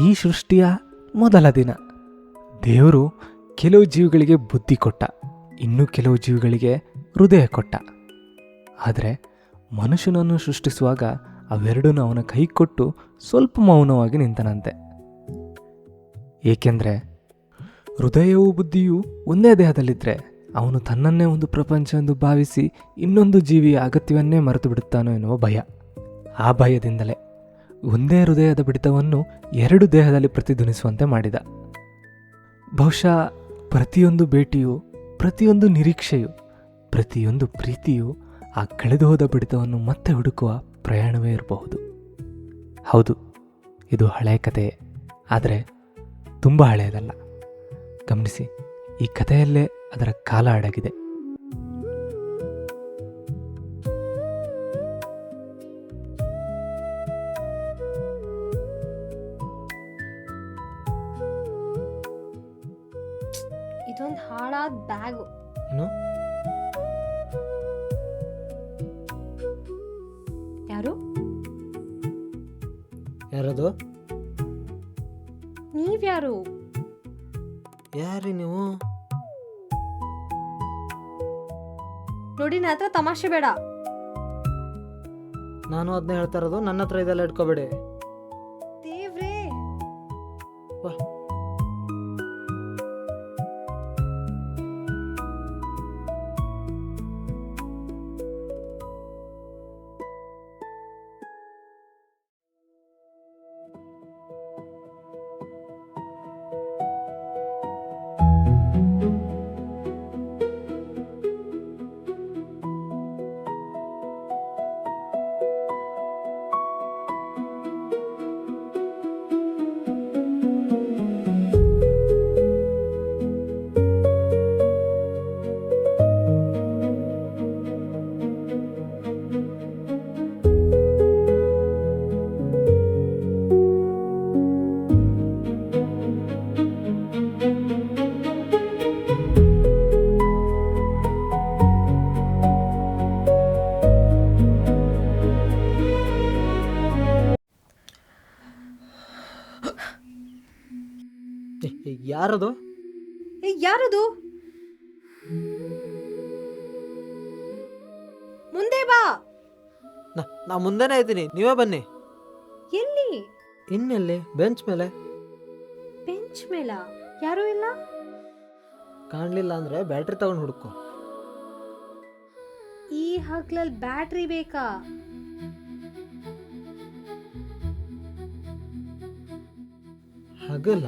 ಈ ಸೃಷ್ಟಿಯ ಮೊದಲ ದಿನ. ದೇವರು ಕೆಲವು ಜೀವಿಗಳಿಗೆ ಬುದ್ಧಿ ಕೊಟ್ಟ, ಇನ್ನು ಕೆಲವು ಜೀವಿಗಳಿಗೆ ಹೃದಯ ಕೊಟ್ಟ. ಆದರೆ ಮನುಷ್ಯನನ್ನು ಸೃಷ್ಟಿಸುವಾಗ ಅವೆರಡನ್ನು ಅವನ ಕೈ ಕೊಟ್ಟು ಸ್ವಲ್ಪ ಮೌನವಾಗಿ ನಿಂತನಂತೆ. ಏಕೆಂದರೆ ಹೃದಯವೂ ಬುದ್ಧಿಯೂ ಒಂದೇ ದೇಹದಲ್ಲಿದ್ದರೆ ಅವನು ತನ್ನನ್ನೇ ಒಂದು ಪ್ರಪಂಚ ಎಂದು ಭಾವಿಸಿ ಇನ್ನೊಂದು ಜೀವಿಯ ಅಗತ್ಯವನ್ನೇ ಮರೆತು ಬಿಡುತ್ತಾನೋ ಎನ್ನುವ ಭಯ. ಆ ಭಯದಿಂದಲೇ ಒಂದೇ ಹೃದಯದ ಬಡಿತವನ್ನು ಎರಡು ದೇಹದಲ್ಲಿ ಪ್ರತಿಧ್ವನಿಸುವಂತೆ ಮಾಡಿದ. ಬಹುಶಃ ಪ್ರತಿಯೊಂದು ಭೇಟಿಯು, ಪ್ರತಿಯೊಂದು ನಿರೀಕ್ಷೆಯು, ಪ್ರತಿಯೊಂದು ಪ್ರೀತಿಯು ಆ ಕಳೆದು ಹೋದ ಬಡಿತವನ್ನು ಮತ್ತೆ ಹುಡುಕುವ ಪ್ರಯಾಣವೇ ಇರಬಹುದು. ಹೌದು, ಇದು ಹಳೆಯ ಕಥೆಯೇ, ಆದರೆ ತುಂಬ ಹಳೆಯದಲ್ಲ. ಗಮನಿಸಿ, ಈ ಕಥೆಯಲ್ಲೇ ಅದರ ಕಾಲ ಅಡಗಿದೆ. ಇದೊಂದು ಹಾಳಾದ ಬ್ಯಾಗು. ಏನು? ಯಾರದು? ನೀವ್ಯಾರು? ಯಾರಿ ನೀವು? ನೋಡಿ, ನನ್ನ ಹತ್ರ ತಮಾಷೆ ಬೇಡ. ನಾನು ಅದನ್ನೇ ಹೇಳ್ತಾ ಇರೋದು, ನನ್ನ ಹತ್ರ ಇದೆಲ್ಲ ಇಟ್ಕೋಬೇಡಿ. ದೇವ್ರೇ, ಯಾರದು? ಯಾರದು? ಮುಂದೆ ಬಾ. ನಾ ಮುಂದೆನೇ ಇದ್ದೀನಿ, ನೀವೇ ಬನ್ನಿ. ಎಲ್ಲಿ? ಇನ್ನೆಲ್ಲಿ? ಬೆಂಚ್ ಮೇಲೆ. ಬೆಂಚ್ ಮೇಲ ಯಾರೂ ಇಲ್ಲ. ಕಾಣಲಿಲ್ಲ ಅಂದ್ರೆ ಬ್ಯಾಟ್ರಿ ತಗೊಂಡು ಹುಡುಕು. ಈ ಹಗ್ಲಲ್ಲಿ ಬ್ಯಾಟ್ರಿ ಬೇಕಾ? ಹಗಲ?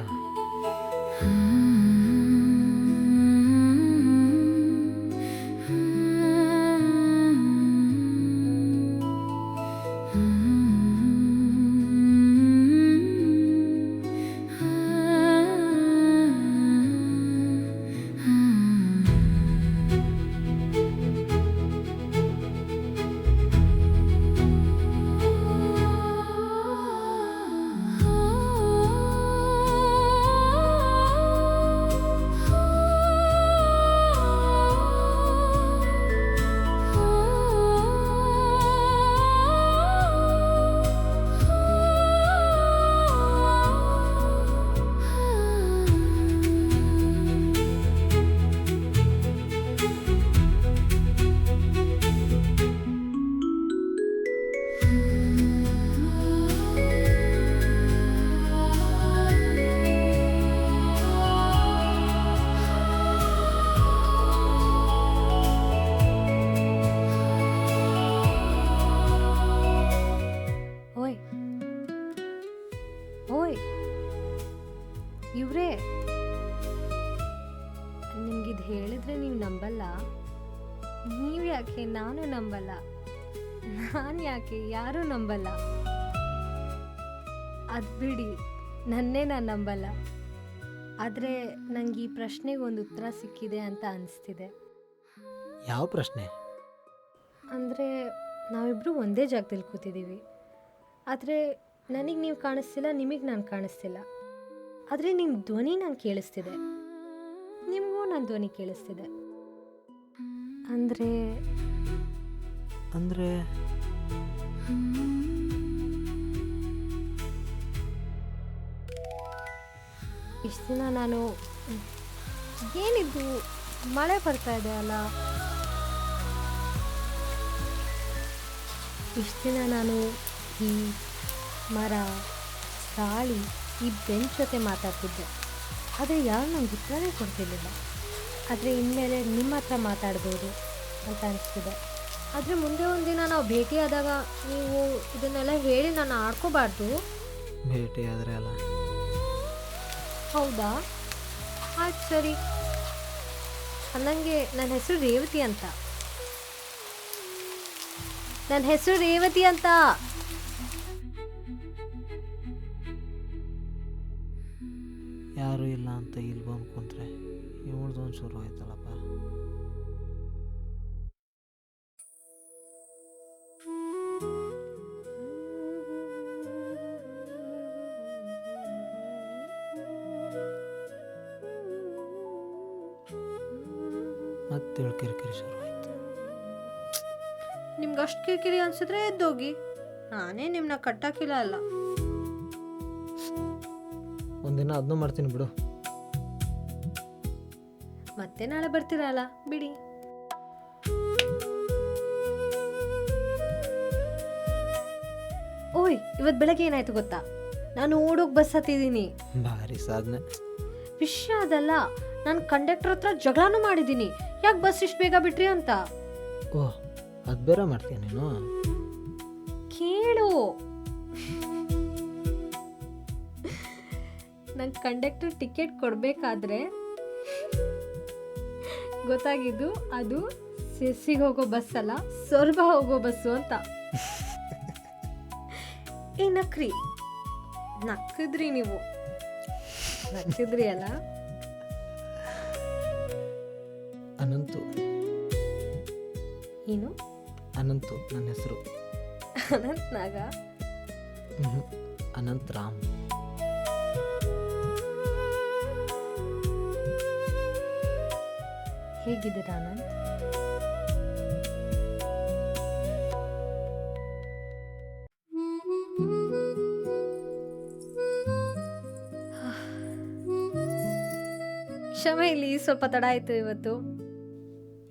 ಇವ್ರೇ, ನಿಮ್ಗಿದು ಹೇಳಿದ್ರೆ ನೀವು ನಂಬಲ್ಲ. ನೀವು ಯಾಕೆ? ನಾನು ನಂಬಲ್ಲ. ನಾನು ಯಾಕೆ? ಯಾರೂ ನಂಬಲ್ಲ. ಅದು ಬಿಡಿ, ನನ್ನೇ ನಾನು ನಂಬಲ್ಲ. ಆದರೆ ನಂಗೆ ಈ ಪ್ರಶ್ನೆಗೆ ಒಂದು ಉತ್ತರ ಸಿಕ್ಕಿದೆ ಅಂತ ಅನಿಸ್ತಿದೆ. ಯಾವ ಪ್ರಶ್ನೆ? ಅಂದರೆ ನಾವಿಬ್ಬರು ಒಂದೇ ಜಾಗದಲ್ಲಿ ಕೂತಿದ್ದೀವಿ. ಆದರೆ ನನಗೆ ನೀವು ಕಾಣಿಸ್ತಿಲ್ಲ, ನಿಮಗೆ ನಾನು ಕಾಣಿಸ್ತಿಲ್ಲ. ಆದರೆ ನಿಮ್ಮ ಧ್ವನಿ ನಾನು ಕೇಳಿಸ್ತಿದೆ, ನಿಮಗೂ ನನ್ನ ಧ್ವನಿ ಕೇಳಿಸ್ತಿದೆ. ಅಂದರೆ ಅಂದರೆ ಇಷ್ಟು ದಿನ ನಾನು ಏನಿದು ಮಳೆ ಬರ್ತಾ ಇದೆ ಅಲ್ಲ, ಇಷ್ಟು ದಿನ ನಾನು ಈ ಮರ, ಗಾಳಿ, ಈ ಬೆಂಚ್ ಜೊತೆ ಮಾತಾಡ್ತಿದ್ದೆ. ಆದರೆ ಯಾರು ನಂಗೆ ಉತ್ತರನೇ ಕೊಡ್ತಿರ್ಲಿಲ್ಲ. ಆದರೆ ಇನ್ಮೇಲೆ ನಿಮ್ಮ ಹತ್ರ ಮಾತಾಡ್ಬೋದು ಅಂತ ಅನಿಸ್ತಿದೆ. ಆದರೆ ಮುಂದೆ ಒಂದಿನ ನಾವು ಭೇಟಿಯಾದಾಗ ನೀವು ಇದನ್ನೆಲ್ಲ ಹೇಳಿ ನಾನು ಆಡ್ಕೋಬಾರ್ದು. ಭೇಟಿ ಆದರೆ ಅಲ್ಲ. ಹೌದಾ? ಆಯ್ತು ಸರಿ. ನನಗೆ ನನ್ನ ಹೆಸರು ರೇವತಿ ಅಂತ. ನನ್ನ ಹೆಸರು ರೇವತಿ ಅಂತ. ಯಾರೂ ಇಲ್ಲ ಅಂತ ಇಲ್ಲಿ ಬಂದು ಕುಂತ್ರೆ ಇವಳ್ದೊಂದು ಶುರು ಆಯ್ತಲ್ಲಪ್ಪ. ಮತ್ತೆ ಕಿರಿಕಿರಿ ಶುರು ಆಯ್ತು. ನಿಮ್ಗೆ ಅಷ್ಟು ಕಿರಿಕಿರಿ ಅನ್ಸಿದ್ರೆ ಎದ್ದೋಗಿ. ನಾನೇ ನಿಮ್ಮನ್ನ ಕಟ್ಟಾಕಿಲ್ಲ ಅಲ್ಲ. ಒಂದಿನ ಅದನ್ನೂ ಮಾಡ್ತೀನಿ ಬಿಡು. ಮತ್ತೆ ನಾಳೆ ಬರ್ತೀರಲ್ಲ, ಬಿಡಿ. ಓಯ್, ಇವತ್ತು ಬೆಳಗ್ಗೆ ಏನಾಯ್ತು ಗೊತ್ತಾ? ನಾನು ಓಡೋಗಿ ಬಸ್ ಹತ್ತಿದ್ದೀನಿ. ಭಾರಿ ಸಾಧನೆ. ವಿಷಯ ಅದಲ್ಲ, ನಾನು ಕಂಡಕ್ಟರ್ ಹತ್ರ ಜಗಳನೂ ಮಾಡಿದ್ದೀನಿ, ಯಾಕೆ ಬಸ್ ಇಷ್ಟು ಬೇಗ ಬಿಟ್ರಿ ಅಂತ. ಓಹ್, ಅದು ಬೇರೆ ಮಾಡ್ತೀಯ ನೀನು? ಕೇಳು. ನಂಗೆ ಕಂಡಕ್ಟರ್ ಟಿಕೆಟ್ ಕೊಡಬೇಕಾದ್ರೆ ಗೊತ್ತಾಗಿದ್ದು ಅದು ಸಿರ್ಸಿಗೆ ಹೋಗೋ ಬಸ್ ಅಲ್ಲ, ಸೊರಬ ಹೋಗೋ ಬಸ್ಸು ಅಂತ. ಏ ನಕ್ರಿ, ನಕ್ಕಿದ್ರಿ ನೀವು, ನಕ್ಕಿದ್ರಿ ಅಲ್ಲ. ಅನಂತು. ಏನು? ಅನಂತು ನನ್ನ ಹೆಸರು. ಅನಂತ್ ನಾಗ? ಅನಂತ್ ರಾಮ್. ಹೇಗಿದ್ದೀರಾ ಅನಂತ್? ಕ್ಷಮೆ ಇಲ್ಲಿ, ಸ್ವಲ್ಪ ತಡ ಆಯ್ತು ಇವತ್ತು.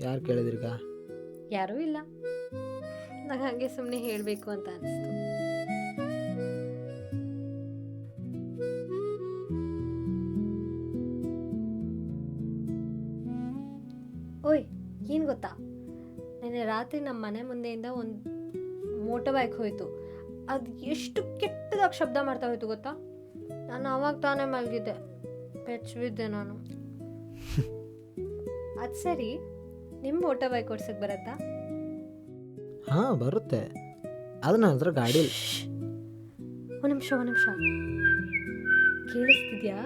ಯಾರು ಕೇಳಿದ್ರಿಗ? ಯಾರೂ ಇಲ್ಲ, ನಂಗೆ ಹಾಗೆ ಸುಮ್ಮನೆ ಹೇಳಬೇಕು ಅಂತ ಅನಿಸ್ತು. ಓಯ್, ಏನು ಗೊತ್ತಾ, ನೆನ್ನೆ ರಾತ್ರಿ ನಮ್ಮ ಮನೆ ಮುಂದೆಯಿಂದ ಒಂದು ಮೋಟರ್ ಬೈಕ್ ಹೋಯ್ತು. ಅದು ಎಷ್ಟು ಕೆಟ್ಟದಾಗಿ ಶಬ್ದ ಮಾಡ್ತಾ ಹೋಯ್ತು ಗೊತ್ತಾ. ನಾನು ಅವಾಗ ತಾನೇ ಮಲಗಿದ್ದೆ, ಬೆಚ್ಚಬಿದ್ದೆ ನಾನು. ಅದು ಸರಿ, ನಿಮ್ಮ ಮೋಟರ್ ಬೈಕ್ ಓಡ್ಸಕ್ಕೆ ಬರತ್ತಾ? ಹಾಂ, ಬರುತ್ತೆ. ಅದು ನನ್ನ ಹತ್ರ ಗಾಡಿ ಇಲ್ಲ. ಒಂದು ನಿಮಿಷ, ಕೇಳಿಸ್ತಿದ್ಯಾ?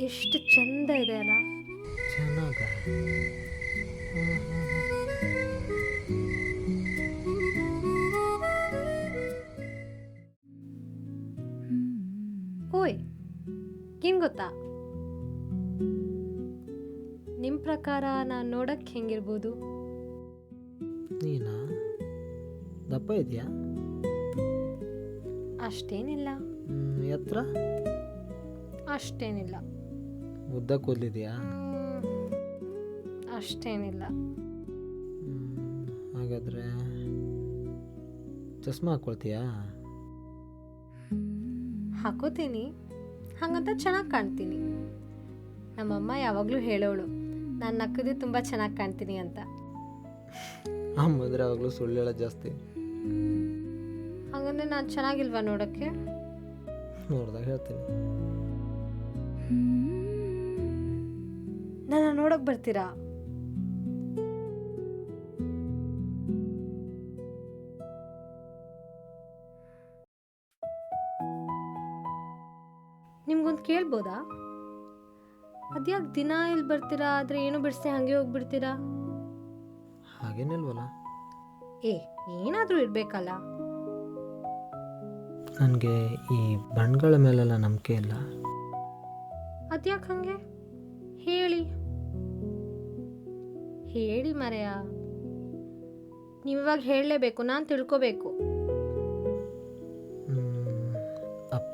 ಎಷ್ಟು ಚಂದ ಇದೆ ಅಲ್ಲ. ಚೆನ್ನಾಗ. ಓಯ್, ಏನ್ ಗೊತ್ತಾ, ನಿಮ್ಮ ಪ್ರಕಾರ ನಾನು ನೋಡಕ್ಕೆ ಹೆಂಗಿರ್ಬೋದು? ನೀನಾ ದಪ್ಪ ಇದೆಯಾ? ಅಷ್ಟೇನಿಲ್ಲ. ಎತ್ತರ? ಅಷ್ಟೇನಿಲ್ಲ. ಉದ್ದ ಕೂದಲಿದೆಯಾ? ಅಷ್ಟೇನಿಲ್ಲ. ಹಾಗಾದರೆ ಚಸ್ಮಾ ಹಾಕ್ಕೊಳ್ತೀಯಾ? ಹಾಕೋತೀನಿ, ಹಾಗಂತ ಚೆನ್ನಾಗಿ ಕಾಣ್ತೀನಿ. ನಮ್ಮಮ್ಮ ಯಾವಾಗಲೂ ಹೇಳೋಳು, ನಾನು ನಕ್ಕದು ತುಂಬ ಚೆನ್ನಾಗಿ ಕಾಣ್ತೀನಿ ಅಂತ. ಅಮ್ಮಂದ್ರೆ ಯಾವಾಗಲೂ ಸುಳ್ಳು ಹೇಳೋದು ಜಾಸ್ತಿ. ಹಾಗಂದ್ರೆ ನಾನು ಚೆನ್ನಾಗಿಲ್ವಾ ನೋಡೋಕ್ಕೆ? ನೋಡ್ದಾಗ ಹೇಳ್ತೀನಿ. ನನ್ನ ನೋಡೋಕೆ ಬರ್ತೀರಾ? ನಿಮ್ಗೊಂದು ಕೇಳ್ಬೋದಾ? ಅದ್ಯಾಕೆ ದಿನ ಇಲ್ಲಿ ಬರ್ತೀರಾ, ಆದರೆ ಏನು ಬಿಡಿಸಿ ಹಾಗೆ ಹೋಗ್ಬಿಡ್ತೀರಾ? ಹಾಗೇನಿಲ್ವಲ್ಲ. ಏನಾದರೂ ಇರಬೇಕಲ್ಲ. ನನಗೆ ಈ ಬಣ್ಣಗಳ ಮೇಲೆಲ್ಲ ನಂಬಿಕೆ ಇಲ್ಲ. ಅದ್ಯಾಕೆ ಹಂಗೆ? ಹೇಳಿ ಹೇಳಿ ಮರೆಯ. ನೀವಿವಾಗ ಹೇಳಲೇಬೇಕು, ನಾನು ತಿಳ್ಕೋಬೇಕು.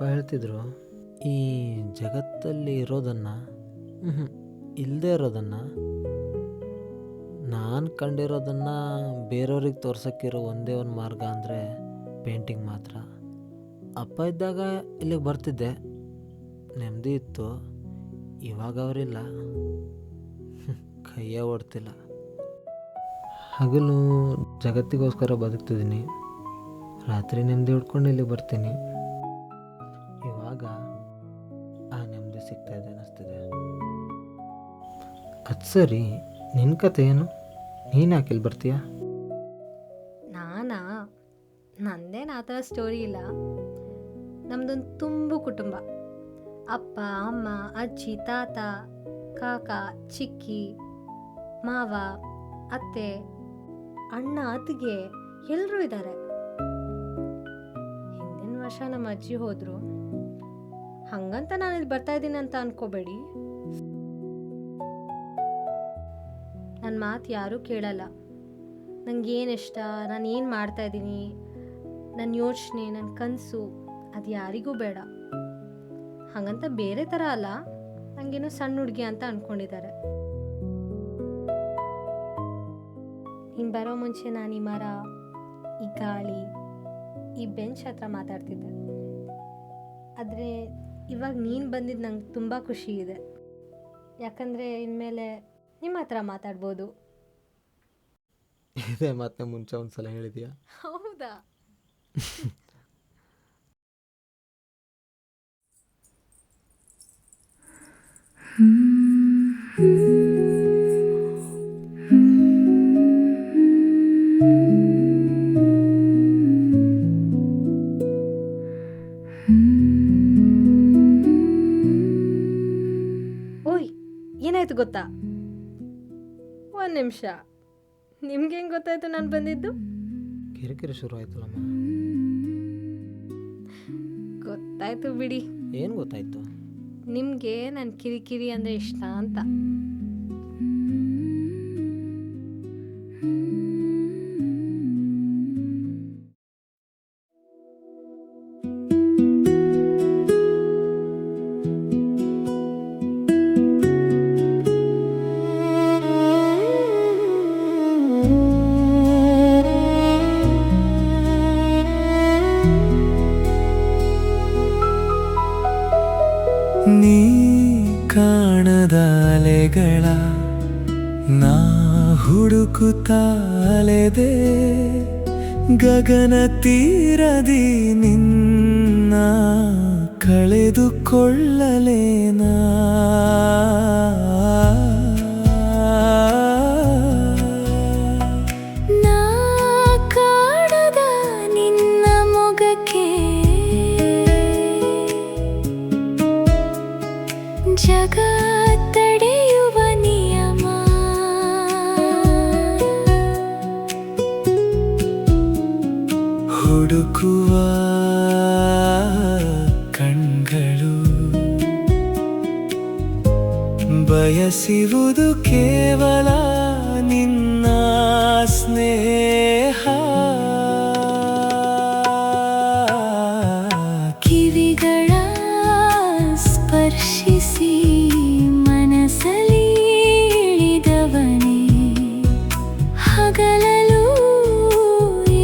ಹೇಳ್ತಿದ್ರು, ಈ ಜಗತ್ತಲ್ಲಿ ಇರೋದನ್ನು ಇಲ್ಲದೆ ಇರೋದನ್ನು ನಾನು ಕಂಡಿರೋದನ್ನು ಬೇರೆಯವ್ರಿಗೆ ತೋರ್ಸೋಕ್ಕಿರೋ ಒಂದೇ ಒಂದು ಮಾರ್ಗ ಅಂದರೆ ಪೇಂಟಿಂಗ್ ಮಾತ್ರ. ಅಪ್ಪ ಇದ್ದಾಗ ಇಲ್ಲಿಗೆ ಬರ್ತಿದ್ದೆ, ನೆಮ್ಮದಿ ಇತ್ತು. ಇವಾಗ ಅವರಿಲ್ಲ, ಕೈಯೇ ಓಡ್ತಿಲ್ಲ. ಹಗಲು ಜಗತ್ತಿಗೋಸ್ಕರ ಬದುಕ್ತಿದ್ದೀನಿ, ರಾತ್ರಿ ನೆಮ್ಮದಿ ಹುಡ್ಕೊಂಡು ಇಲ್ಲಿಗೆ ಬರ್ತೀನಿ. ಇವಾಗ ಆ ನೆಮ್ಮದಿ ಸಿಗ್ತಾ ಇದೆ ಅನ್ನಿಸ್ತಿದೆ. ಅದು ಸರಿ, ನಿನ್ನ ಕತೆ ಏನು? ನೀನು ಯಾಕೆ ಇಲ್ಲಿ ಬರ್ತೀಯ? ನಂದೇನು ಆ ಥರ ಸ್ಟೋರಿ ಇಲ್ಲ. ನಮ್ಮದೊಂದು ತುಂಬು ಕುಟುಂಬ. ಅಪ್ಪ, ಅಮ್ಮ, ಅಜ್ಜಿ, ತಾತ, ಕಾಕ, ಚಿಕ್ಕಿ, ಮಾವ, ಅತ್ತೆ, ಅಣ್ಣ, ಅತ್ತಿಗೆ ಎಲ್ಲರೂ ಇದ್ದಾರೆ. ಹಿಂದಿನ ವರ್ಷ ನಮ್ಮ ಅಜ್ಜಿ ಹೋದರು. ಹಂಗಂತ ನಾನು ಇಲ್ಲಿ ಬರ್ತಾ ಇದ್ದೀನಿ ಅಂತ ಅನ್ಕೋಬೇಡಿ. ನನ್ನ ಮಾತು ಯಾರೂ ಕೇಳಲ್ಲ. ನನಗೇನು ಇಷ್ಟ, ನಾನು ಏನು ಮಾಡ್ತಾ ಇದ್ದೀನಿ, ನನ್ನ ಯೋಚನೆ, ನನ್ನ ಕನಸು ಅದು ಯಾರಿಗೂ ಬೇಡ. ಹಾಗಂತ ಬೇರೆ ಥರ ಅಲ್ಲ, ನನಗೇನೋ ಸಣ್ಣ ಹುಡುಗಿ ಅಂತ ಅಂದ್ಕೊಂಡಿದ್ದಾರೆ. ನೀನು ಬರೋ ಮುಂಚೆ ನಾನು ಈ ಮರ, ಈ ಗಾಳಿ, ಈ ಬೆಂಚ್ ಹತ್ರ ಮಾತಾಡ್ತಿದ್ದೆ. ಆದರೆ ಇವಾಗ ನೀನು ಬಂದಿದ್ದು ನಂಗೆ ತುಂಬ ಖುಷಿ ಇದೆ. ಯಾಕಂದರೆ ಇನ್ಮೇಲೆ ನಿಮ್ಮ ಹತ್ರ ಮಾತಾಡ್ಬೋದು. ಇದೇ ಮತ್ತೆ ಮುಂಚೆ ಒಂದು ಸಲ ಹೇಳಿದ್ಯಾ? ಹೌದಾ? ಓಯ್, ಏನಾಯ್ತು ಗೊತ್ತಾ? ಒಂದು ನಿಮಿಷ, ನಿಮ್ಗೆ ಹೆಂಗೆ ಗೊತ್ತಾಯ್ತು ನಾನು ಬಂದಿದ್ದು? ಕಿರಿಕಿರಿ ಶುರು ಆಯ್ತಲ್ಲಮ್ಮ. ಗೊತ್ತಾಯ್ತು ಬಿಡಿ. ಏನು ಗೊತ್ತಾಯ್ತು? ನಿಮಗೆ ನನ್ನ ಕಿರಿಕಿರಿ ಅಂದರೆ ಇಷ್ಟ ಅಂತ. ನೀ ಕಾಣದ ಅಲೆಗಳ ನಾ ಹುಡುಕುತ್ತಾಲೆದೆ, ಗಗನ ತೀರದಿ ನಿನ್ನ ಕಳೆದುಕೊಳ್ಳಲೇನಾ? ನಾ ಕಾಣದ ನಿನ್ನ ಮೊಗಕ್ಕೆ ಜಗ ತಡೆಯುವ ನಿಯಮ. ಹುಡುಕುವ ಕಣ್ಗಳು ಬಯಸುವುದು ಕೇವಲ ನಿನ್ನ ಸ್ನೇಹ. ಕಿವಿಗಳ ಸ್ಪರ್ಶಿಸಿ ಮನಸಲಿ ಇಳಿದವನೇ, ಹಗಲಲು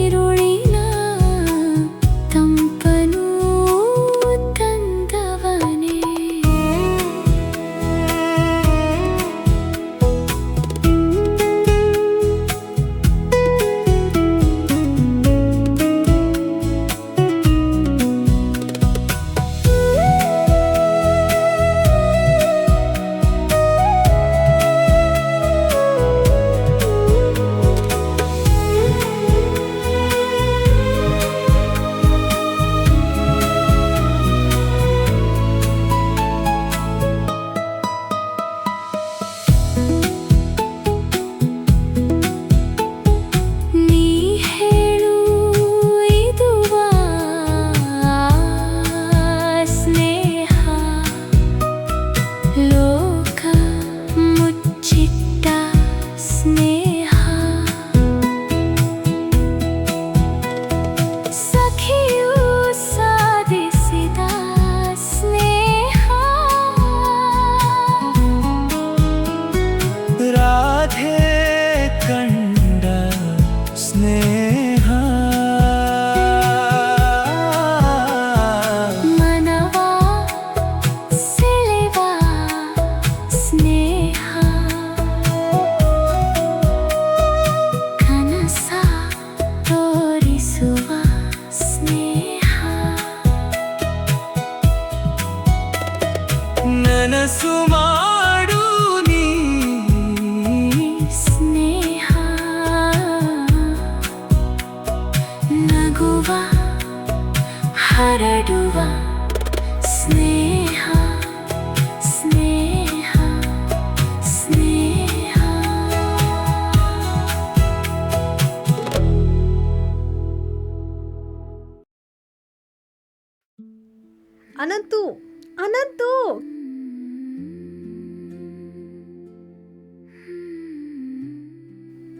ಇರುಳಿನ ತಂಪನು ತಂದವನೇ.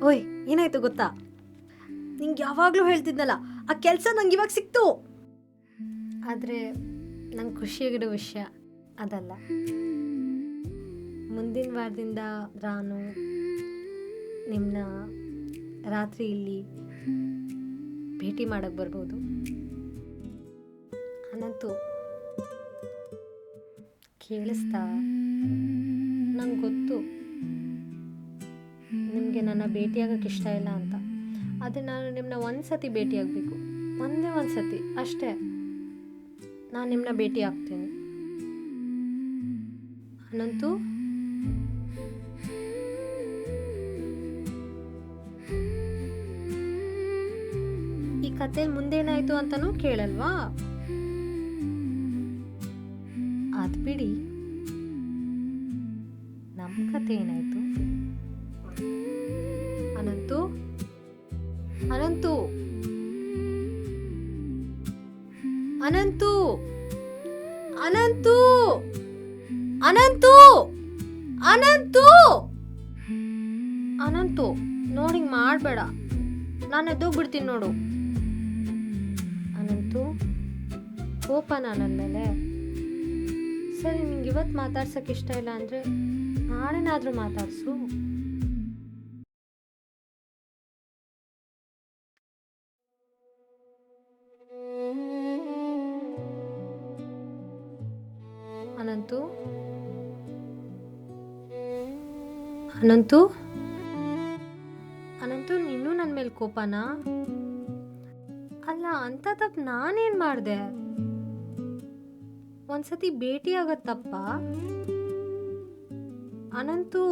ಓಯ್ ಏನಾಯ್ತು ಗೊತ್ತಾ, ನಿಂಗೆ ಯಾವಾಗಲೂ ಹೇಳ್ತಿದ್ನಲ್ಲ ಆ ಕೆಲಸ ನಂಗೆ ಇವಾಗ ಸಿಕ್ತು. ಆದರೆ ನಂಗೆ ಖುಷಿಯಾಗಿರೋ ವಿಷಯ ಅದಲ್ಲ. ಮುಂದಿನ ವಾರದಿಂದ ನಾನು ನಿಮ್ಮನ್ನ ರಾತ್ರಿ ಇಲ್ಲಿ ಭೇಟಿ ಮಾಡೋಕ್ಕೆ ಬರ್ಬೋದು. ಅನಂತು ಕೇಳಿಸ್ತಾ? ನಂಗೆ ಗೊತ್ತು ನಿಮಗೆ ನನ್ನ ಭೇಟಿಯಾಗಕ್ಕೆ ಇಷ್ಟ ಇಲ್ಲ ಅಂತ. ಆದರೆ ನಾನು ನಿಮ್ಮನ್ನ ಒಂದು ಸತಿ ಭೇಟಿಯಾಗಬೇಕು, ಒಂದೇ ಒಂದು ಸತಿ ಅಷ್ಟೇ. ನಾನು ನಿಮ್ಮನ್ನ ಭೇಟಿ ಆಗ್ತೀನಿ. ಅನಂತು ಈ ಕತೆ ಮುಂದೇನಾಯ್ತು ಅಂತನೂ ಕೇಳಲ್ವಾ? ಅದು ಬಿಡಿ, ನಮ್ಮ ಕತೆ ಏನಾಯ್ತು? ಅನಂತು ಅನಂತು ಅನಂತು ಅನಂತು ಅನಂತು ಅನಂತು ಅನಂತು ನೋಡಿಂಗ್ ಮಾಡಬೇಡ, ನಾನು ಎದ್ದೋಗ್ಬಿಡ್ತೀನಿ ನೋಡು. ಅನಂತು ಕೋಪ ನನ್ನ ಮೇಲೆ? ಸರಿ, ನಿಂಗೆ ಇವತ್ತು ಮಾತಾಡ್ಸೋಕ್ಕೆ ಇಷ್ಟ ಇಲ್ಲ ಅಂದರೆ ನಾಳೆನಾದರೂ ಮಾತಾಡಿಸು. ಅನಂತು ಅನಂತು ಅನಂತು ನೀನು ನನ್ನ ಮೇಲೆ ಕೋಪನಾ? ಅಲ್ಲ, ಅಂತ ತಪ್ಪು ನಾನೇನು ಮಾಡಿದೆ? ಒಂದ್ಸತಿ ಭೇಟಿ ಆಗೋ ತಪ್ಪ? ಅನಂತು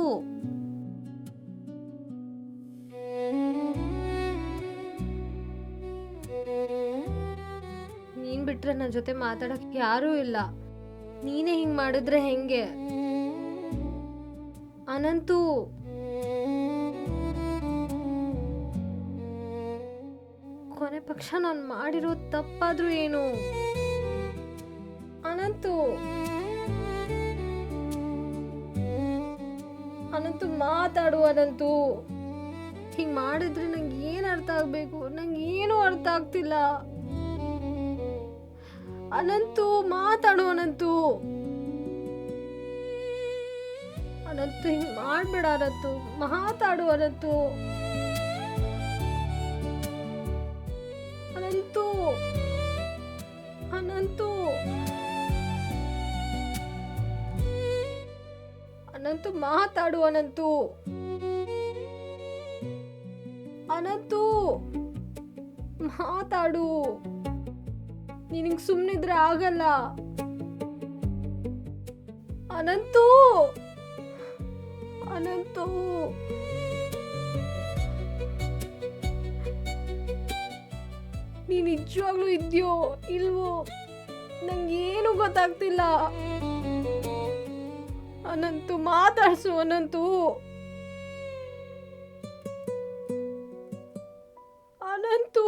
ನೀನ್ ಬಿಟ್ರೆ ನನ್ನ ಜೊತೆ ಮಾತಾಡಕ್ಕೆ ಯಾರೂ ಇಲ್ಲ. ನೀನೇ ಹಿಂಗ್ ಮಾಡಿದ್ರೆ ಹೆಂಗೆ? ಅನಂತು ಕೊನೆ ಪಕ್ಷ ನಾನು ಮಾಡಿರೋ ತಪ್ಪಾದ್ರೂ ಏನು? ಅನಂತು ಅನಂತು ಮಾತಾಡು. ಅನಂತು ಹಿಂಗ್ ಮಾಡಿದ್ರೆ ನಂಗೆ ಏನ್ ಅರ್ಥ ಆಗ್ಬೇಕು? ನಂಗೆ ಏನು ಅರ್ಥ ಆಗ್ತಿಲ್ಲ. ಅನಂತು ಮಾತಾಡು. ಅನಂತು ಅನಂತು ಹಿಂಗ್ ಮಾಡ್ಬೇಡ. ಅನಂತು ಮಾತಾಡು. ಅನಂತು ಅನಂತು ಅನಂತು ಅನಂತು ಮಾತಾಡು. ಅನಂತು ಅನಂತು ಮಾತಾಡು. ನಿನಗೆ ಸುಮ್ಮನಿದ್ರೆ ಆಗಲ್ಲ. ಅನಂತು ಅನಂತು ನೀ ನಿಜವಾಗ್ಲೂ ಇದ್ಯೋ ಇಲ್ವೋ ನಂಗೇನು ಗೊತ್ತಾಗ್ತಿಲ್ಲ. ಅನಂತು ಮಾತಾಡ್ಸು. ಅನಂತು ಅನಂತು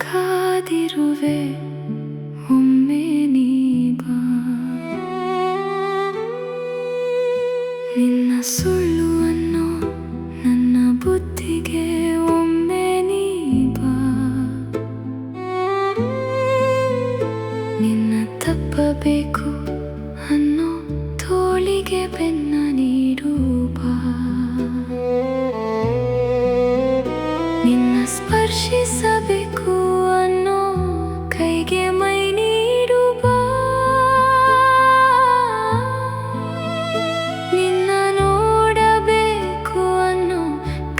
ಕಾದಿರುವೆ ಒಮ್ಮೆ ನೀ ಬಾ, ನಿನ್ನ ಸುಳ್ಳು ಅನ್ನೋ ನನ್ನ ಬುದ್ಧಿಗೆ ಒಮ್ಮೆ ನೀ ಬಾ, ನಿನ್ನ ತಪ್ಪಬೇಕು ಅನ್ನೋ ತೋಳಿಗೆ ಬೆನ್ನ ನೀಡು ಬಾ, ನಿನ್ನ ಸ್ಪರ್ಶಿಸಬೇಕು ಅನ್ನೋ ಕೈಗೆ ಮೈ ನೀಡು ಬಾ, ನಿನ್ನ ನೋಡಬೇಕು ಅನ್ನೋ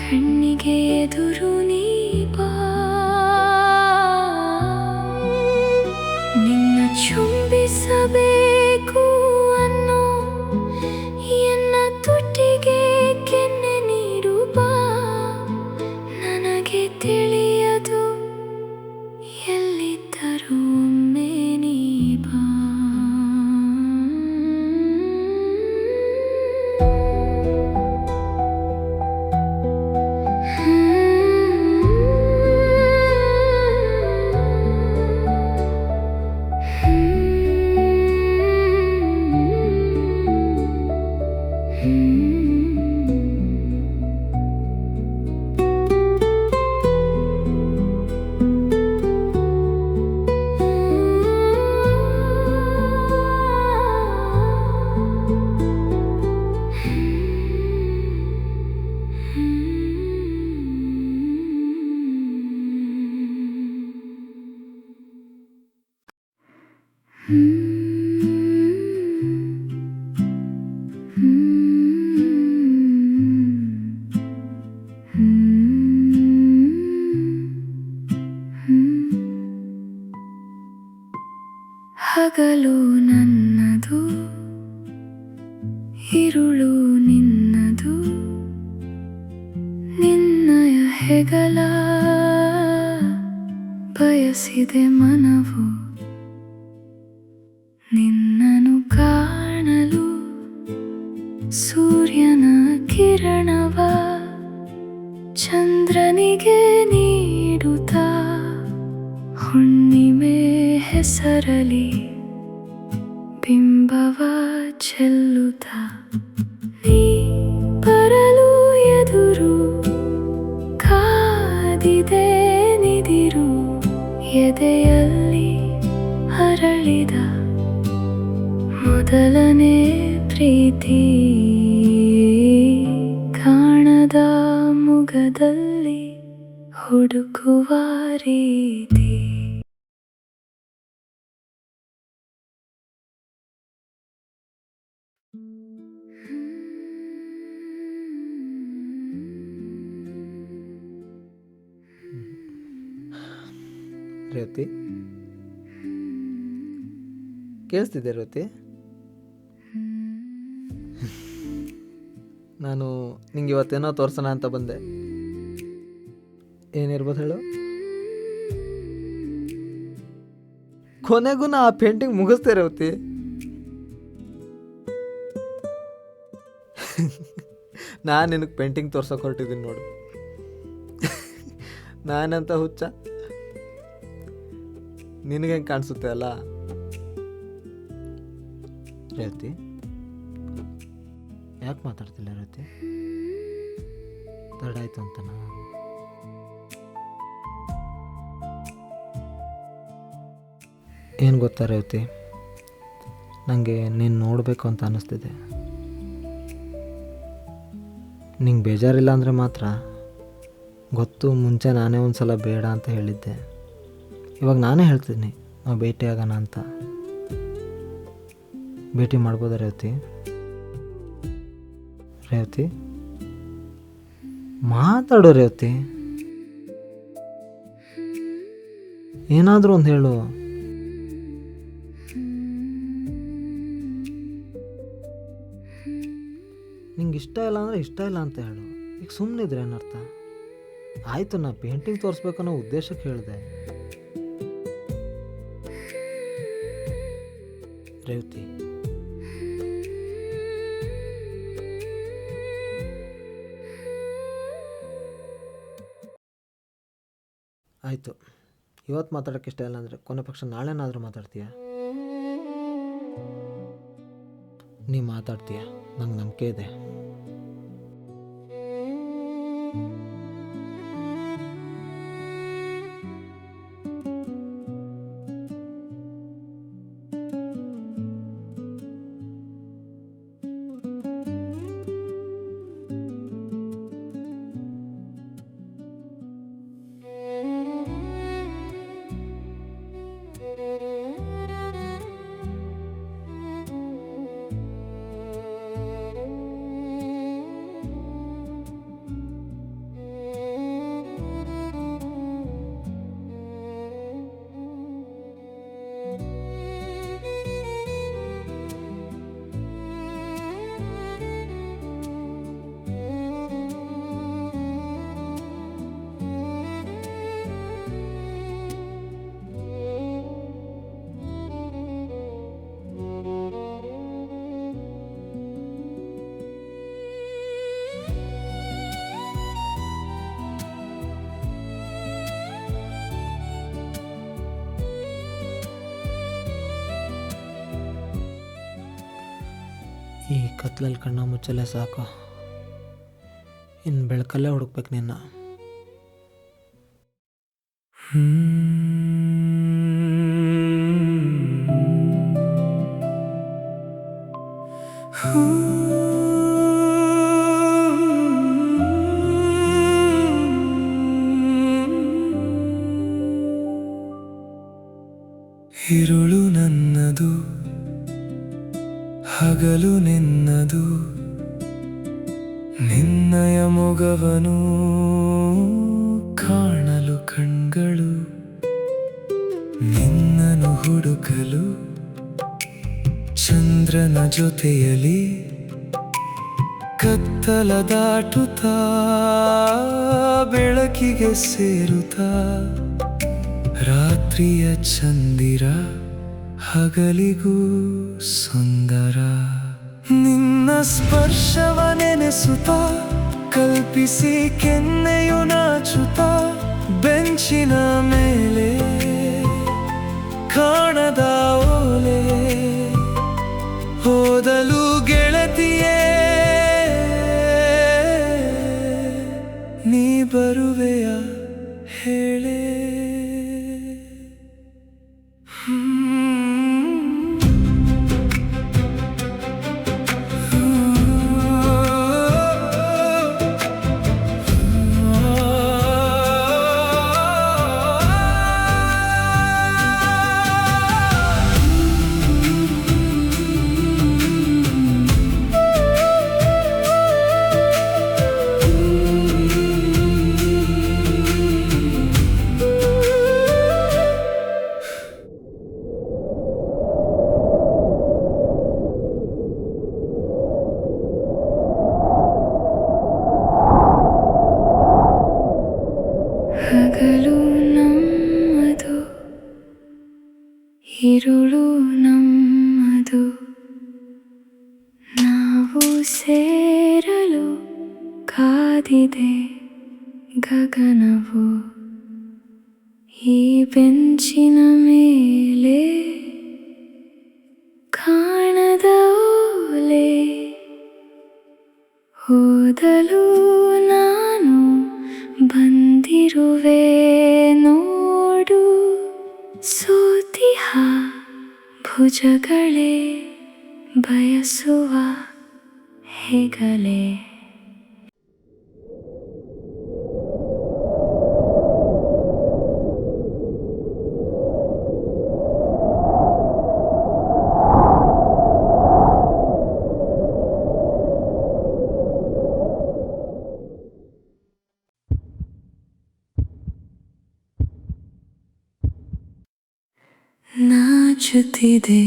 ಕಣ್ಣಿಗೆ ಎದುರು ನೀ ಬಾ, ನಿನ್ನ ಚುಂಬಿಸಬೇಕು ಅನ್ನೋ ಎನ್ನ ತುಟಿಗೆ ಕೆನ್ನೆ ನೀಡು ಬಾ, ನನಗೆ ತಿಳಿಯದು ಎಲ್ಲಿದ್ದರೂ ಒಮ್ಮೆ ನೀ ಬಾ. ಹಗಲು ನನ್ನದು, ಇರುಳು ನಿನ್ನದು, ನಿನ್ನಯ ಹೆಗಲ ಬಯಸಿದೆ ಮನವು, ನಿನ್ನನು ಕಾಣಲು ಸೂರ್ಯನ ಕಿರಣವ ಚಂದ್ರನಿಗೆ ನೀಡುತ್ತಾ, ಹುಣ್ಣಿಮೆ ಹೆಸರಲಿ ಬಿಂಬವ ಚೆಲ್ಲುತ್ತಾ, ನೀ ಬರಲು ಎದುರು ಕಾದಿದೆ ನಿದಿರು, ಎದೆಯಲ್ಲಿ ಅರಳಿದ ಮೊದಲನೇ ಪ್ರೀತಿ, ಕಾಣದ ಮುಗದಲ್ಲಿ ಹುಡುಕುವ ರೀತಿ. ರೇವತಿ, ಕೇಳಿಸ್ತಿದ್ದೆ ರೇವತಿ? ನಾನು ನಿಂಗೆ ಇವತ್ತೇನೋ ತೋರ್ಸೋಣ ಅಂತ ಬಂದೆ. ಏನಿರ್ಬೋದು ಹೇಳು? ಕೊನೆಗೂ ನಾ ಆ ಪೇಂಟಿಂಗ್ ಮುಗಿಸ್ದೆ ರೇವತಿ. ನಾನು ನಿನಗೆ ಪೇಂಟಿಂಗ್ ತೋರ್ಸೋಕೆ ಹೊರಟಿದ್ದೀನಿ ನೋಡು. ನಾನಂತ ಹುಚ್ಚ? ನಿನಗೆ ಹೆಂಗೆ ಕಾಣಿಸುತ್ತೆ ಅಲ್ಲ ರೇವತಿ? ಯಾಕೆ ಮಾತಾಡ್ತಿಲ್ಲ ರೇವತಿ? ತಡ ಆಯ್ತು ಅಂತನಾ? ಏನು ಗೊತ್ತಾ ರೇವತಿ, ನನಗೆ ನೀನು ನೋಡಬೇಕು ಅಂತ ಅನ್ನಿಸ್ತಿದೆ. ನಿಂಗೆ ಬೇಜಾರಿಲ್ಲ ಅಂದರೆ ಮಾತ್ರ ಗೊತ್ತು, ಮುಂಚೆ ನಾನೇ ಒಂದು ಸಲ ಬೇಡ ಅಂತ ಹೇಳಿದ್ದೆ. ಇವಾಗ ನಾನೇ ಹೇಳ್ತೀನಿ ನಾವು ಭೇಟಿ ಆಗೋಣ ಅಂತ. ಭೇಟಿ ಮಾಡ್ಬೋದಾ ರೇವತಿ? ರೇವತಿ ಮಾತಾಡೋ ರೇವತಿ, ಏನಾದರೂ ಒಂದು ಹೇಳು. ನಿಂಗೆ ಇಷ್ಟ ಇಲ್ಲ ಅಂದರೆ ಇಷ್ಟ ಇಲ್ಲ ಅಂತ ಹೇಳು. ಈಗ ಸುಮ್ಮನಿದ್ರೆ ಏನರ್ಥ? ಆಯಿತು, ನಾ ಪೇಂಟಿಂಗ್ ತೋರಿಸ್ಬೇಕನ್ನೋ ಉದ್ದೇಶಕ್ಕೆ ಹೇಳಿದೆ ರೇವತಿ. ಆಯಿತು, ಇವತ್ತು ಮಾತಾಡೋಕ್ಕೆ ಇಷ್ಟ ಇಲ್ಲ ಅಂದರೆ ಕೊನೆ ಪಕ್ಷ ನಾಳೆನಾದರೂ ಮಾತಾಡ್ತೀಯ? ನೀ ಮಾತಾಡ್ತೀಯ, ನಂಗೆ ನಂಬಿಕೆ ಇದೆ. ಈ ಕತ್ಲಲ್ಲಿ ಕಣ್ಣ ಮುಚ್ಚಲೇ ಸಾಕು, ಇನ್ನು ಬೆಳಕಲ್ಲೇ ಹುಡುಕ್ಬೇಕು ನಿನ್ನ. ഇരുളു നന്നതു ನನ್ನದು ಹಗಲು ನಿನ್ನದು ನಿನ್ನಯ ಮೊಗವನು ಕಾಣಲು ಕಣ್ಗಳು ನಿನ್ನನು ಹುಡುಕಲು ಚಂದ್ರನ ಜೊತೆಯಲಿ ಕತ್ತಲ ದಾಟುತ್ತಾ ಬೆಳಕಿಗೆ ಸೇರುತ್ತಾ ರಾತ್ರಿಯ ಚಂದಿರ ಹಗಲಿಗೂ ಸುಂದರ ನಿನ್ನ ಸ್ಪರ್ಶವ ನೆನೆಸುತ್ತಾ ಕಲ್ಪಿಸಿ ಕೆನ್ನೆಯು ನಾಚುತ್ತಾ ಬೆಂಚಿನ ಮೇಲೆ ಕಾಣದ ಓಲೆ ಓದಲು ಗೆಳತಿಯೇ ನೀ ಬರುವೆಯ ಹೇಳೆ ಹಗಲು ನಮ್ಮದು ഇരുಳು ನಮ್ಮದು ನಾವು ಸೇರಲು ಕಾದಿದೆ ಗಗನವು ಈ ಬೆಂಚಿನ ಮೇಲೆ ಕಾಣದ ಓಲೆ ಓದಲು ನಾನು ಬಂದಿರುವೆ ನೋಡು ಸೋತಿಹ ಭುಜಗಳೇ ಬಯಸುವ ಹೆಗಲೇ ನಾಚುತ್ತಿದೆ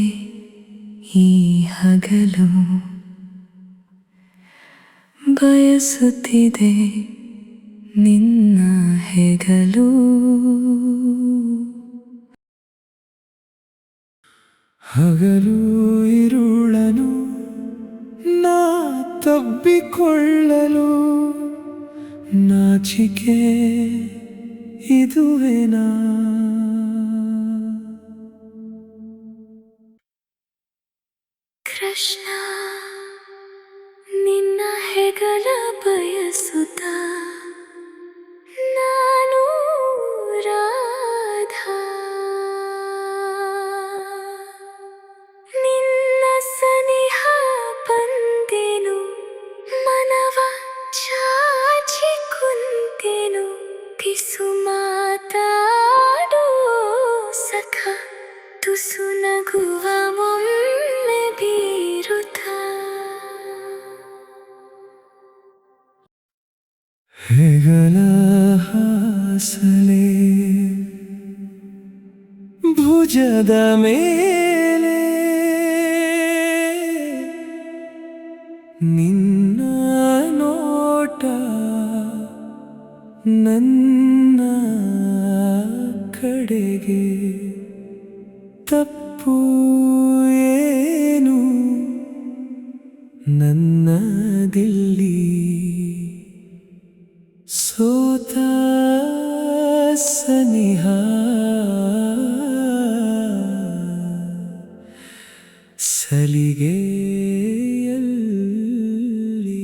ಈ ಹಗಲು ಬಯಸುತ್ತಿದೆ ನಿನ್ನ ಹೆಗಲು ಹಗಲು ಇರುಳನು ನಾ ತಬ್ಬಿಕೊಳ್ಳಲು ನಾಚಿಕೆ ಇದುವೇನಾ ಕೃಷ್ಣ ನಿನ್ನ ಹೆಗಲ ಬಯಸುತ್ತ ನಾನು ರಾಧಾ ನಿನ್ನ ಸನಿಹ ಬಂದೆನು ಮನವ ಚಾಚಿ ಕುಂತೆನು ಕಿಸು ಮಾತಾಡೋ ಸಖ ತುಸು ನಗುವ ಒಮ್ಮೆ ಬೀರುತ್ತ ಹೆಗಲ ಹಾಸಲೆ ಭುಜದ ಮೇಲೆ ನಿನ್ನ ನೋಟ ನನ್ನ ಕಡೆಗೆ ತಪ್ಪು ಏನು ನನ್ನದಿಲ್ಲಿ ಸೋತ ಸನಿಹ ಸಲಿಗೆಯಲ್ಲಿ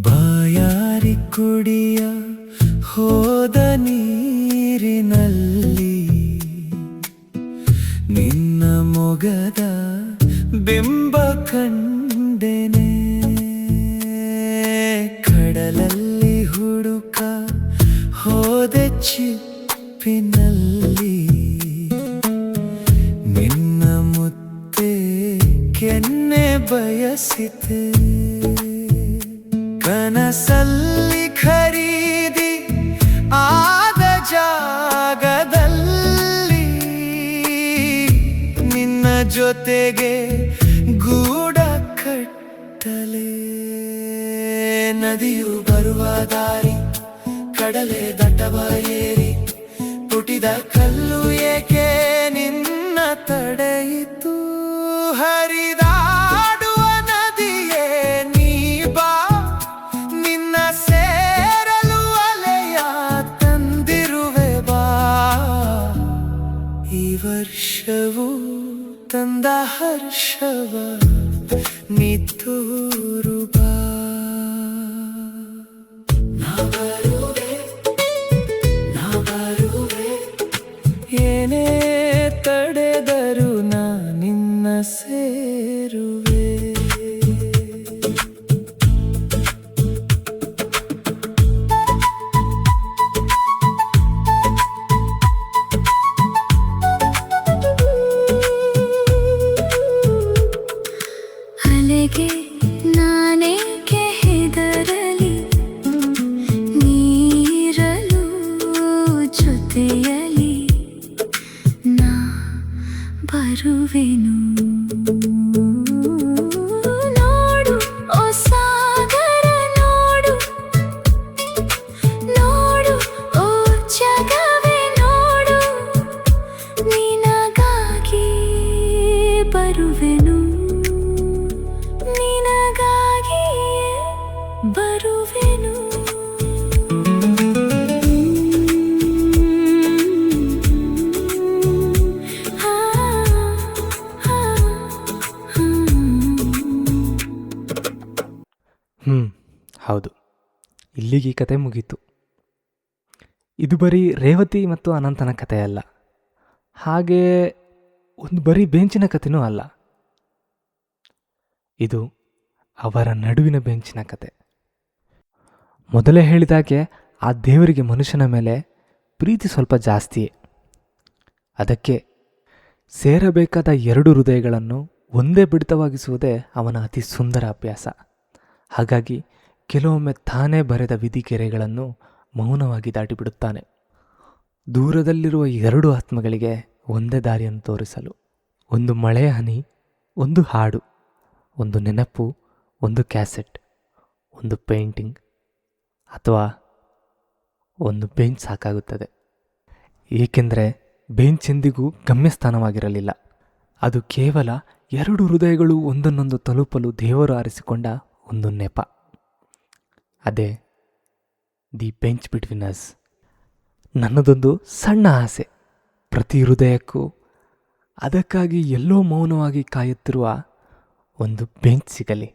ಬಾಯಾರಿ ಕುಡಿಯ ಹೋದ ನೀರ ನೀರಿನಲ್ಲಿ ನಿನ್ನ ಮೊಗದ ಬಿಂಬ ಕಂಡೆನೆ. ಕಡಲಲ್ಲಿ ಹುಡುಕ ಹೋದೆ ಚಿಪ್ಪಿನಲ್ಲಿ ನಿನ್ನ ಮುತ್ತೆ ಕೆನ್ನೆ ಬಯಸಿತೆ. ಕನಸಲ್ಲಿ ಖರೀದಿ ಆದ ಜಾಗದಲ್ಲಿ ನಿನ್ನ ಜೊತೆಗೆ ಗೂಡ ಕಟ್ಟಲೆ. ನದಿಯು ಬರುವ ದಾರಿ ಕಡಲೆ ದಟ್ಟವ ಏರಿ ಪುಟಿದ ಕಲ್ಲು ಏಕೆ ನಿನ್ನ ತಡೆಯಿತು. ಹರಿದಾಡುವ ನದಿಯೇ ನೀ ಬಾ, ನಿನ್ನ ಸೇರಲು ಅಲೆಯ ತಂದಿರುವೆ ಬಾ. ಈ ವರ್ಷವು ತಂದ ಹರ್ಷವ ನೀ ತೋರು ಬಾ. ಏನೇ ತಡೆದರು ನಾ ನಿನ್ನ ಸೇರುವೆ. ಅಲೆಗೆ ನಾನೇಕೆ ಹೆದರಲಿ, ನೀರಲು ಜೊತೆಯಲಿ ನಾ ಬರುವೆನು. ನೋಡು ಓ ಸಾಗರ ನೋಡು, ನೋಡು ಓ ಜಗವೇ ನೋಡು, ನಿನಗಾಗಿ ಬರುವೆನು, ನಿನಗಾಗಿಯೇ ಬರುವೆನು. ಹೌದು, ಇಲ್ಲಿಗೆ ಈ ಕತೆ ಮುಗೀತು. ಇದು ಬರೀ ರೇವತಿ ಮತ್ತು ಅನಂತನ ಕಥೆಯಲ್ಲ, ಹಾಗೆ ಒಂದು ಬರೀ ಬೆಂಚಿನ ಕಥೆನೂ ಅಲ್ಲ. ಇದು ಅವರ ನಡುವಿನ ಬೆಂಚಿನ ಕತೆ. ಮೊದಲೇ ಹೇಳಿದಾಗೆ ಆ ದೇವರಿಗೆ ಮನುಷ್ಯನ ಮೇಲೆ ಪ್ರೀತಿ ಸ್ವಲ್ಪ ಜಾಸ್ತಿಯೇ. ಅದಕ್ಕೆ ಸೇರಬೇಕಾದ ಎರಡು ಹೃದಯಗಳನ್ನು ಒಂದೇ ಬಿಡಿತವಾಗಿಸುವುದೇ ಅವನ ಅತಿ ಸುಂದರ ಅಭ್ಯಾಸ. ಹಾಗಾಗಿ ಕೆಲವೊಮ್ಮೆ ತಾನೇ ಬರೆದ ವಿಧಿಗೆರೆಗಳನ್ನು ಮೌನವಾಗಿ ದಾಟಿಬಿಡುತ್ತಾನೆ. ದೂರದಲ್ಲಿರುವ ಎರಡು ಆತ್ಮಗಳಿಗೆ ಒಂದೇ ದಾರಿಯನ್ನು ತೋರಿಸಲು. ಒಂದು ಮಳೆಯ ಹನಿ, ಒಂದು ಹಾಡು, ಒಂದು ನೆನಪು, ಒಂದು ಕ್ಯಾಸೆಟ್, ಒಂದು ಪೇಂಟಿಂಗ್ ಅಥವಾ ಒಂದು ಬೆಂಚ್ ಸಾಕಾಗುತ್ತದೆ. ಏಕೆಂದರೆ ಬೆಂಚ್ ಎಂದಿಗೂ ಗಮ್ಯಸ್ಥಾನವಾಗಿರಲಿಲ್ಲ. ಅದು ಕೇವಲ ಎರಡು ಹೃದಯಗಳು ಒಂದನ್ನೊಂದು ತಲುಪಲು ದೇವರು ಆರಿಸಿಕೊಂಡ ಒಂದು ನೆಪ. ಅದೇ ದಿ ಬೆಂಚ್ ಬಿಟ್ವೀನ್ ಅಸ್. ನನ್ನದೊಂದು ಸಣ್ಣ ಆಸೆ, ಪ್ರತಿ ಹೃದಯಕ್ಕೂ ಅದಕ್ಕಾಗಿ ಎಲ್ಲೋ ಮೌನವಾಗಿ ಕಾಯುತ್ತಿರುವ ಒಂದು ಬೆಂಚ್ ಸಿಗಲಿ.